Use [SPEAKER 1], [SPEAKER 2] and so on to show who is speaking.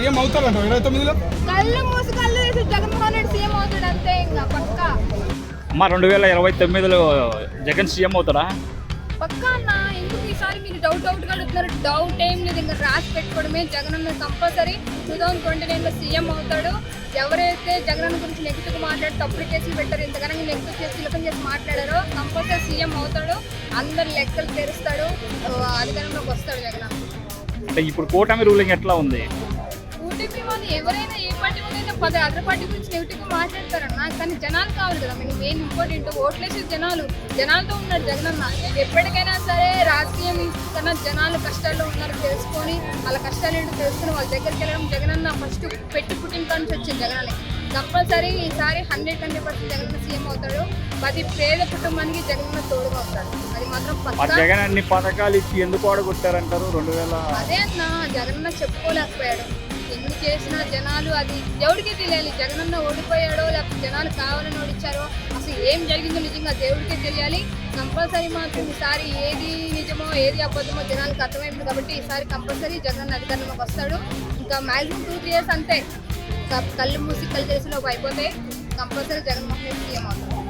[SPEAKER 1] CM అవుతారంట 29లో.
[SPEAKER 2] కళ్ళు మూసి కళ్ళు వేసి జగన్మోహన్ రెడ్డి సీఎం అవుతాడు అంతే, ఇంకా పక్కా.
[SPEAKER 3] అమ్మ 2029లో జగన్ సీఎం అవుతారా?
[SPEAKER 2] పక్కా అన్న. ఎందుకు ఈసారి మీరు డౌట్ గా అడుగుతున్నారు? డౌట్ ఏం లేదు, ఇంకా రాసి పెట్టుకోవడమే. జగన్ అన్న కంపల్సరీ 2029లో సీఎం అవుతాడు. ఎవరైతే జగన్ అన్న గురించి నెగిటివ్ మాట్లాడి తప్పుడు కేసులు పెట్టారు, ఇంతకన్నా నెగిటివ్ కేసు తిలకం చేసి మాట్లాడారో కంపల్సరీ సీఎం అవుతాడు. అందరు లెక్కలు తెరుస్తాడు, అధికారంలోకి వస్తాడు జగన్ అన్న.
[SPEAKER 3] అంటే ఇప్పుడు కూటమి రూలింగ్ ఎట్లా ఉంది?
[SPEAKER 2] కూటమి వాళ్ళు ఎవరైనా ఏ పార్టీ వాళ్ళైనా అదర్ పార్టీ గురించి నెగిటివ్గా మాట్లాడతారన్న, కానీ జనాలు కావాలి కదా. మీకు మెయిన్ ఇంపార్టెంట్ ఓట్లేసే జనాలతో ఉన్నాడు జగనన్న. ఎప్పటికైనా సరే రాజకీయం కన్నా జనాలు కష్టాల్లో ఉన్నారు తెలుసుకొని, వాళ్ళ కష్టాలు ఏంటో తెలుసుకుని వాళ్ళ దగ్గరికి వెళ్ళడం జగనన్న ఫస్ట్ పెట్టి పుట్టిన కాడ నుంచి వచ్చింది జగనన్న. కంపల్సరీ ఈసారి 100% జగనన్న సీఎం అవుతాడు. ప్రతి పేద కుటుంబానికి జగనన్న తోడుగా అవుతాడు, అది మాత్రం పక్కా.
[SPEAKER 3] జగన్ అన్ని పథకాలు ఇచ్చి ఎందుకు ఓడగొట్టారంటారు 2000?
[SPEAKER 2] అదే అన్న, జగనన్న చెప్పుకోలేకపోయాడు. ఎన్ని చేసినా జనాలు అది దేవుడికే తెలియాలి. జగనన్న ఓడిపోయాడో లేకపోతే జనాలు కావాలని ఓడిచ్చారో, అసలు ఏం జరిగిందో నిజంగా దేవుడికే తెలియాలి. కంపల్సరీ మాత్రం ఈసారి ఏది నిజమో ఏది అబద్ధమో జనాలకు అర్థమైంది కాబట్టి ఈసారి కంపల్సరీ జగనన్న అధికారంలోకి వస్తాడు. ఇంకా మ్యాక్సిమం 2-3 years అంతే, కళ్ళు మూసి కళ్ళు తెలిసిలోపు అయిపోతే కంపల్సరీ జగన్మోహన్ రెడ్డి సీఎం అవుతాడు.